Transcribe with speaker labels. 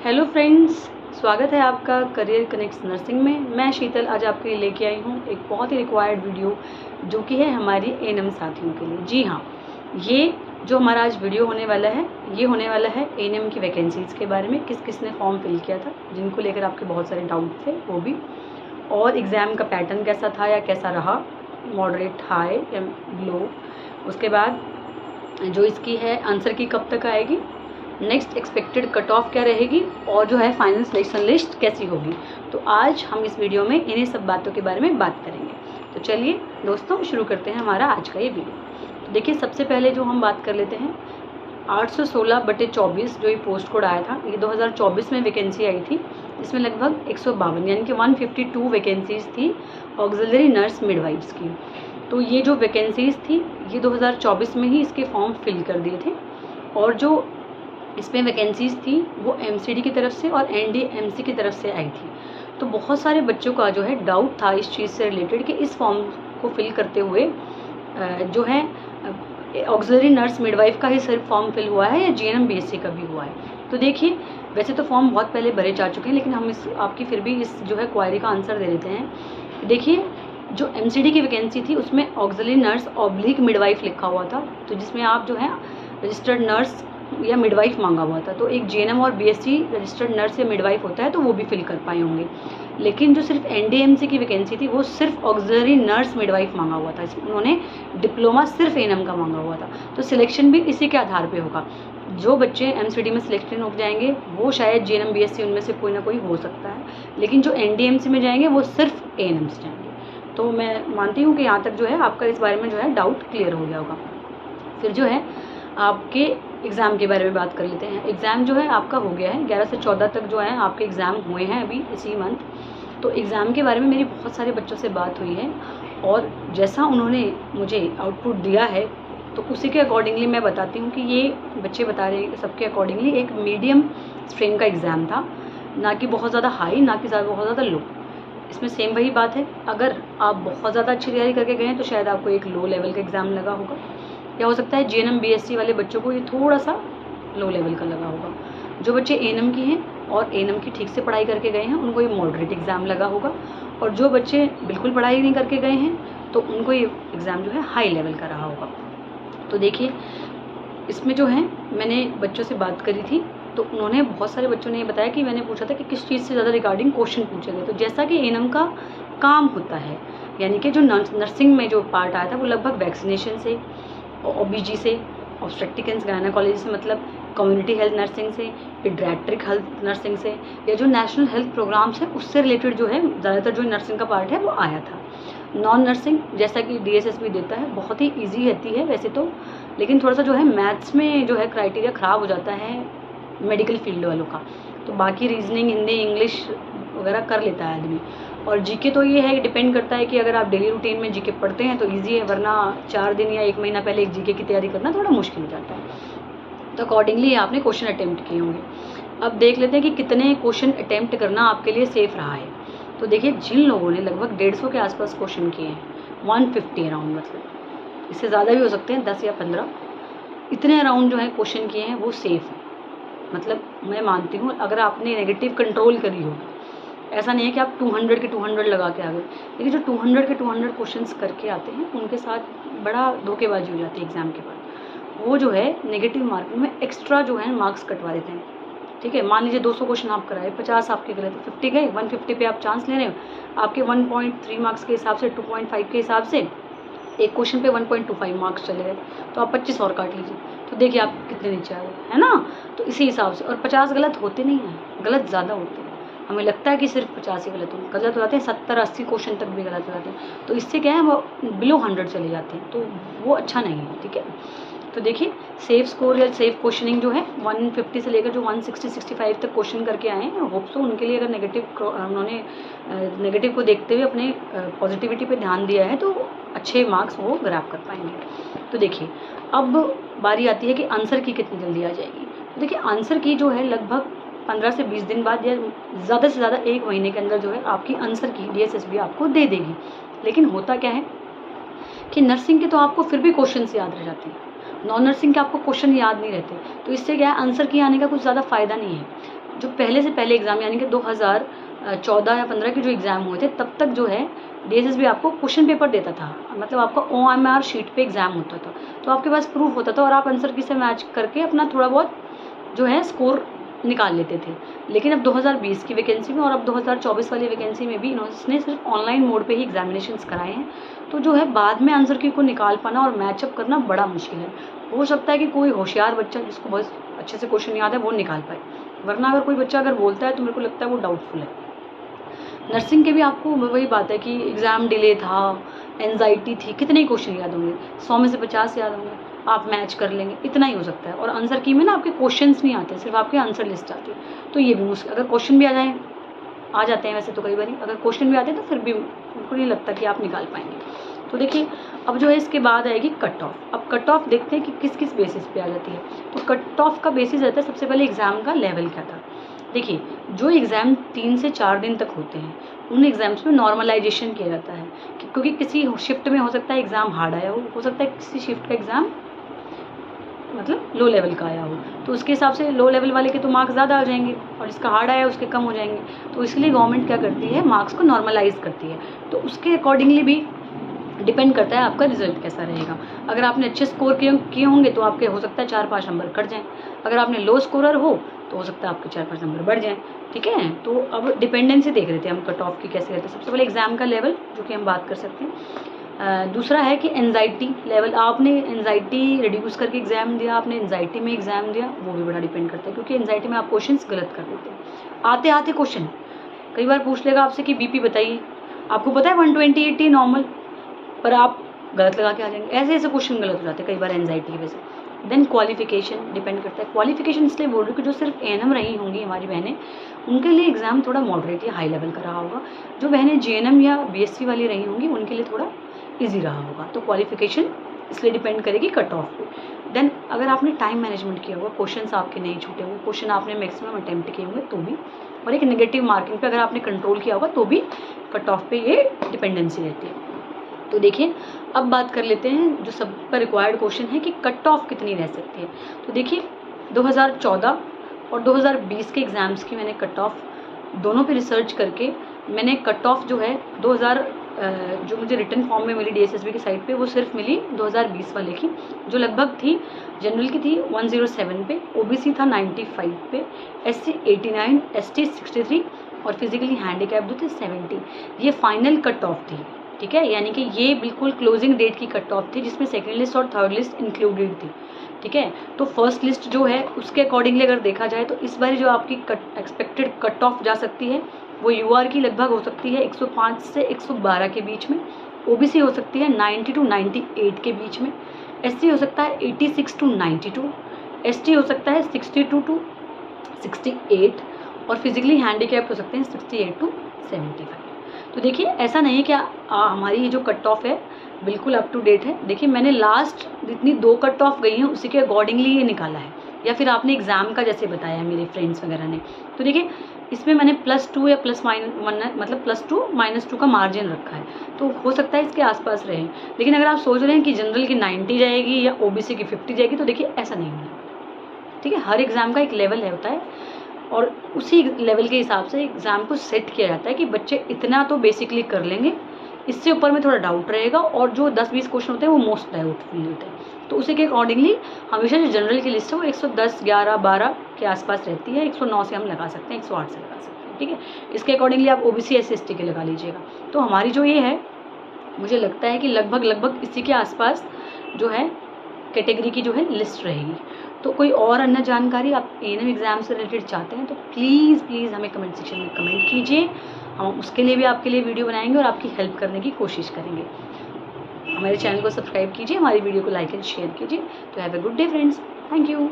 Speaker 1: Hello friends, स्वागत है आपका करियर कनेक्ट्स नर्सिंग में। मैं शीतल आज आपके लिए लेके आई हूँ एक बहुत ही रिक्वायर्ड वीडियो जो कि है हमारी एएनएम साथियों के लिए। जी हाँ, ये जो हमारा आज वीडियो होने वाला है ये होने वाला है एएनएम की वैकेंसीज़ के बारे में, किस किस ने फॉर्म फिल किया था, जिनको लेकर आपके बहुत सारे डाउट थे वो भी, और एग्ज़ाम का पैटर्न कैसा था या कैसा रहा, मॉडरेट, हाई या लो। उसके बाद जो इसकी है आंसर की कब तक आएगी, नेक्स्ट एक्सपेक्टेड कट ऑफ क्या रहेगी, और जो है फाइनल सिलेक्शन लिस्ट कैसी होगी। तो आज हम इस वीडियो में इन्हीं सब बातों के बारे में बात करेंगे। तो चलिए दोस्तों शुरू करते हैं हमारा आज का ये वीडियो। तो देखिए, सबसे पहले जो हम बात कर लेते हैं 816/24 जो ये पोस्ट कोड आया था, ये 2024 में वैकेंसी आई थी। इसमें लगभग 152 यानी कि 152 वैकेंसीज़ थी ऑक्सिलरी नर्स मिडवाइफ्स की। तो ये जो वैकेंसीज़ थी ये 2024 में ही इसके फॉर्म फिल कर दिए थे, और जो इसमें वैकेंसीज़ थी वो एमसीडी की तरफ से और एनडीएमसी की तरफ से आई थी। तो बहुत सारे बच्चों का जो है डाउट था इस चीज़ से रिलेटेड कि इस फॉर्म को फिल करते हुए जो है ऑक्सिलरी नर्स मिडवाइफ का ही सिर्फ फॉर्म फिल हुआ है या जीएनएम बीएससी का भी हुआ है। तो देखिए, वैसे तो फॉर्म बहुत पहले भरे जा चुके हैं, लेकिन हम इस आपकी फिर भी इस जो है क्वायरी का आंसर दे देते हैं। देखिए, जो एमसीडी की वैकेंसी थी उसमें ऑक्सिलरी नर्स ऑब्लिक मिडवाइफ लिखा हुआ था, तो जिसमें आप जो है रजिस्टर्ड नर्स या मिडवाइफ मांगा हुआ था। तो एक जीएनएम और बीएससी रजिस्टर्ड नर्स या मिडवाइफ होता है, तो वो भी फिल कर पाए होंगे। लेकिन जो सिर्फ एनडीएमसी की वैकेंसी थी वो सिर्फ ऑक्सिलरी नर्स मिडवाइफ मांगा हुआ था, इसमें उन्होंने डिप्लोमा सिर्फ एएनएम का मांगा हुआ था। तो सिलेक्शन भी इसी के आधार पे होगा। जो बच्चे एमसीडी में सिलेक्शन हो जाएंगे वो शायद जीएनएम बीएससी उनमें से कोई ना कोई हो सकता है, लेकिन जो एनडीएमसी में जाएंगे वो सिर्फ एएनएम से जाएंगे। तो मैं मानती हूँ कि यहाँ तक जो है आपका इस बारे में जो है डाउट क्लियर हो गया होगा। फिर जो है आपके एग्ज़ाम के बारे में बात कर लेते हैं। एग्ज़ाम जो है आपका हो गया है, 11 से 14 तक जो है आपके एग्ज़ाम हुए हैं अभी इसी मंथ। तो एग्ज़ाम के बारे में मेरी बहुत सारे बच्चों से बात हुई है, और जैसा उन्होंने मुझे आउटपुट दिया है तो उसी के अकॉर्डिंगली मैं बताती हूँ कि ये बच्चे बता रहे हैं सबके अकॉर्डिंगली एक मीडियम स्ट्रेन का एग्ज़ाम था, ना कि बहुत ज़्यादा हाई, ना कि बहुत ज़्यादा लो। इसमें सेम वही बात है, अगर आप बहुत ज़्यादा अच्छी तैयारी करके गए हैं तो शायद आपको एक लो लेवल का एग्ज़ाम लगा होगा, या हो सकता है जीएनएम बीएससी वाले बच्चों को ये थोड़ा सा लो लेवल का लगा होगा। जो बच्चे एएनएम की हैं और एएनएम की ठीक से पढ़ाई करके गए हैं उनको ये मॉडरेट एग्ज़ाम लगा होगा, और जो बच्चे बिल्कुल पढ़ाई नहीं करके गए हैं तो उनको ये एग्ज़ाम जो है हाई लेवल का रहा होगा। तो देखिए, इसमें जो है मैंने बच्चों से बात करी थी तो उन्होंने, बहुत सारे बच्चों ने ये बताया कि मैंने पूछा था कि किस चीज़ से ज़्यादा रिगार्डिंग क्वेश्चन पूछे गए। तो जैसा कि एएनएम का काम होता है, यानी कि जो नर्सिंग में जो पार्ट आया था वो लगभग वैक्सीनेशन से, ओबीजी से, ऑब्स्टेट्रिक एंड गायनेकोलॉजी से, मतलब कम्युनिटी हेल्थ नर्सिंग से, पीडियाट्रिक हेल्थ नर्सिंग से, या जो नेशनल हेल्थ प्रोग्राम्स है उससे रिलेटेड जो है ज़्यादातर जो नर्सिंग का पार्ट है वो आया था। नॉन नर्सिंग जैसा कि डीएसएसबी देता है बहुत ही ईजी रहती है वैसे तो, लेकिन थोड़ा सा जो है मैथ्स में जो है क्राइटेरिया ख़राब हो जाता है मेडिकल फील्ड वालों का। तो बाकी रीजनिंग, हिंदी, इंग्लिश वगैरह कर लेता है आदमी। और जीके तो ये है, डिपेंड करता है कि अगर आप डेली रूटीन में जीके पढ़ते हैं तो इजी है, वरना 4 दिन या 1 महीना पहले एक जीके की तैयारी करना थोड़ा मुश्किल हो जाता है। तो अकॉर्डिंगली आपने क्वेश्चन अटैम्प्ट किए होंगे। अब देख लेते हैं कि कितने क्वेश्चन अटैम्प्ट करना आपके लिए सेफ़ रहा है। तो देखिए, जिन लोगों ने लगभग 150 के आसपास क्वेश्चन किए हैं, 150 अराउंड, मतलब इससे ज़्यादा भी हो सकते हैं, 10 या 15, इतने अराउंड जो है क्वेश्चन किए हैं वो सेफ़ है। मतलब मैं मानती हूँ अगर आपने नेगेटिव कंट्रोल करी हो, ऐसा नहीं है कि आप 200 के 200 लगा के आ गए, लेकिन जो 200 के 200 क्वेश्चंस करके आते हैं उनके साथ बड़ा धोखेबाजी हो जाती है एग्ज़ाम के बाद। वो जो है नेगेटिव मार्किंग में एक्स्ट्रा जो है मार्क्स कटवा देते हैं। ठीक है, मान लीजिए 200 क्वेश्चन आप कराए, 50 आपके गलत, 50 गए, 150 पे आप चांस ले रहे हो, आपके 1.3 मार्क्स के हिसाब से, 2.5 के हिसाब से एक क्वेश्चन पे 1.25 मार्क्स चले गए, तो आप 25 और काट लीजिए, तो देखिए आप कितने नीचे आ गए, है ना। तो इसी हिसाब से, और 50 गलत होते नहीं हैं, गलत ज़्यादा होते हैं। हमें लगता है कि सिर्फ 50 ही गलत हो जाते हैं, 70-80 क्वेश्चन तक भी गलत हो जाते हैं। तो इससे क्या है, वो बिलो 100 चले जाते हैं, तो वो अच्छा नहीं है। ठीक है, तो देखिए सेफ स्कोर या सेफ क्वेश्चनिंग जो है 150 से लेकर जो 160-65 तक क्वेश्चन करके आए हैं, होप सो उनके लिए, अगर उन्होंने नेगेटिव को देखते हुए अपने पॉजिटिविटी पे ध्यान दिया है तो अच्छे मार्क्स वो ग्रैब कर पाएंगे। तो देखिए, अब बारी आती है कि आंसर की कितनी जल्दी आ जाएगी। तो देखिए, आंसर की जो है लगभग 15 से 20 दिन बाद या ज़्यादा से ज़्यादा 1 महीने के अंदर जो है आपकी आंसर की डीएसएसबी आपको दे देगी। लेकिन होता क्या है कि नर्सिंग के तो आपको फिर भी क्वेश्चन याद रह जाते हैं, नॉन नर्सिंग के आपको क्वेश्चन याद नहीं रहते। तो इससे क्या है, आंसर की आने का कुछ ज़्यादा फ़ायदा नहीं है। जो पहले से पहले एग्ज़ाम यानी कि 2014 या 15 के जो एग्ज़ाम हुए थे तब तक जो है DSSB आपको क्वेश्चन पेपर देता था, मतलब आपका OMR शीट पे एग्ज़ाम होता था, तो आपके पास प्रूफ होता था और आप आंसर की से मैच करके अपना थोड़ा बहुत जो है स्कोर निकाल लेते थे। लेकिन अब 2020 की वैकेंसी में और अब 2024 वाली वैकेंसी में भी इन्होंने सिर्फ ऑनलाइन मोड पे ही एग्जामिनेशंस कराए हैं, तो जो है बाद में आंसर की को निकाल पाना और मैचअप करना बड़ा मुश्किल है। हो सकता है कि कोई होशियार बच्चा जिसको बहुत अच्छे से क्वेश्चन याद है वो निकाल पाए, वरना अगर कोई बच्चा अगर बोलता है तो मेरे को लगता है वो डाउटफुल है। नर्सिंग के भी आपको वही बात है कि एग्ज़ाम डिले था, एंजाइटी थी, कितने क्वेश्चन याद होंगे, 100 में से 50 याद होंगे, आप मैच कर लेंगे, इतना ही हो सकता है। और आंसर की में ना आपके क्वेश्चंस नहीं आते, सिर्फ आपके आंसर लिस्ट आती है, तो ये भी मुश्किल। अगर क्वेश्चन भी आ जाते हैं वैसे तो कई बार, अगर क्वेश्चन भी आते हैं तो फिर भी उनको नहीं लगता कि आप निकाल पाएंगे। तो देखिए अब जो है इसके बाद आएगी कट ऑफ। अब कट ऑफ देखते हैं कि किस किस बेसिस पे आ जाती है। तो कट ऑफ का बेसिस रहता है सबसे पहले एग्ज़ाम का लेवल क्या था। देखिए जो एग्ज़ाम 3 से 4 दिन तक होते हैं उन एग्ज़ाम्स में नॉर्मलाइजेशन किया जाता है, क्योंकि किसी शिफ्ट में हो सकता है एग्ज़ाम हार्ड आया हो सकता है किसी शिफ्ट का एग्ज़ाम मतलब लो लेवल का आया हो, तो उसके हिसाब से लो लेवल वाले के तो मार्क्स ज़्यादा आ जाएंगे और जिसका हार्ड आया उसके कम हो जाएंगे। तो इसलिए गवर्नमेंट क्या करती है, मार्क्स को नॉर्मलाइज करती है। तो उसके अकॉर्डिंगली भी डिपेंड करता है आपका रिजल्ट कैसा रहेगा। अगर आपने अच्छे स्कोर किए होंगे तो आपके हो सकता है 4-5 नंबर कट जाएँ, अगर आपने लो स्कोरर हो तो हो सकता है आपके 4-5 नंबर बढ़ जाएँ। ठीक है, तो अब डिपेंडेंसी देख रहे थे हम कट ऑफ की कैसे करते हैं। सबसे पहले एग्ज़ाम का लेवल जो कि हम बात कर सकते हैं। दूसरा है कि एंजाइटी लेवल, आपने एंजाइटी रिड्यूस करके एग्ज़ाम दिया, आपने एंजाइटी में एग्ज़ाम दिया, वो भी बड़ा डिपेंड करता है, क्योंकि एंजाइटी में आप क्वेश्चंस गलत कर देते हैं। आते आते क्वेश्चन कई बार पूछ लेगा आपसे कि बीपी बताइए, आपको पता है 120/80 नॉर्मल, पर आप गलत लगा के आ जाएंगे। ऐसे ऐसे क्वेश्चन गलत हो जाते हैं कई बार एंजाइटी की वजह से। देन क्वालिफिकेशन डिपेंड करता है। क्वालिफिकेशन इसलिए बोल रही हूँ कि जो सिर्फ ANM रही होंगी हमारी बहनें, उनके लिए एग्ज़ाम थोड़ा मॉडरेट या हाई लेवल का रहा होगा। जो बहनें GNM या BSc वाली रही होंगी उनके लिए थोड़ा ईजी रहा होगा। तो क्वालिफिकेशन इसलिए डिपेंड करेगी कट ऑफ पे। देन अगर आपने टाइम मैनेजमेंट किया होगा, क्वेश्चंस आपके नहीं छूटे होंगे, क्वेश्चन आपने मैक्सिमम अटेम्प्ट किए होंगे तो भी, और एक नेगेटिव मार्किंग पे अगर आपने कंट्रोल किया होगा तो भी कट ऑफ पे ये डिपेंडेंसी रहती है। तो देखिए अब बात कर लेते हैं जो सब पर रिक्वायर्ड क्वेश्चन है कि कट ऑफ कितनी रह सकती है। तो देखिए 2014 और 2020 के एग्ज़ाम्स की मैंने कट ऑफ दोनों पे रिसर्च करके मैंने कट ऑफ जो है 2000 जो मुझे रिटन फॉर्म में मिली DSSB की साइट पे वो सिर्फ मिली 2020 वाले की, जो लगभग थी जनरल की थी 107 पे, OBC था 95 पे, SC 89, ST 63 और फिजिकली हैंडीकैप जो थे 70। ये फाइनल कट ऑफ थी। ठीक है, यानी कि ये बिल्कुल क्लोजिंग डेट की कट ऑफ थी जिसमें सेकेंड लिस्ट और थर्ड लिस्ट इंक्लूडेड थी। ठीक है, तो फर्स्ट लिस्ट जो है उसके अकॉर्डिंगली अगर देखा जाए तो इस बार जो आपकी एक्सपेक्टेड कट ऑफ जा सकती है वो UR की लगभग हो सकती है 105 से 112 के बीच में, OBC हो सकती है 90 to 98 के बीच में, SC हो सकता है 86 to 92, ST हो सकता है 62 to 68 और फिजिकली हैंडीकैप्ड हो सकते हैं 68 to 75। तो देखिए ऐसा नहीं है कि हमारी ये जो कट ऑफ है बिल्कुल अप टू डेट है। देखिए मैंने लास्ट जितनी 2 कट ऑफ गई हैं उसी के अकॉर्डिंगली ये निकाला है, या फिर आपने एग्ज़ाम का जैसे बताया है मेरे फ्रेंड्स वगैरह ने। तो देखिए इसमें मैंने +2 या +1 मतलब +2 -2 का मार्जिन रखा है, तो हो सकता है इसके आसपास रहे। लेकिन अगर आप सोच रहे हैं कि जनरल की 90 जाएगी या OBC की 50 जाएगी तो देखिए ऐसा नहीं होगा। ठीक है, हर एग्ज़ाम का एक लेवल है होता है और उसी लेवल के हिसाब से एग्ज़ाम को सेट किया जाता है कि बच्चे इतना तो बेसिकली कर लेंगे, इससे ऊपर में थोड़ा डाउट रहेगा और जो 10-20 क्वेश्चन होते हैं वो मोस्ट डाउटफुल होते हैं। तो उसी के अकॉर्डिंगली हमेशा जो जनरल की लिस्ट है वो 110, 11, 12 के आसपास रहती है। 109 से हम लगा सकते हैं, 108 से लगा सकते हैं। ठीक है, इसके अकॉर्डिंगली आप OBC SC के लगा लीजिएगा। तो हमारी जो ये है मुझे लगता है कि लगभग इसी के आसपास जो है कैटेगरी की जो है लिस्ट रहेगी। तो कोई और अन्य जानकारी आप ANM एग्ज़ाम से रिलेटेड चाहते हैं तो प्लीज़ हमें कमेंट सेक्शन में कमेंट कीजिए, हम उसके लिए भी आपके लिए वीडियो बनाएंगे और आपकी हेल्प करने की कोशिश करेंगे। हमारे चैनल को सब्सक्राइब कीजिए, हमारी वीडियो को लाइक एंड शेयर कीजिए। तो have a good day friends, thank you.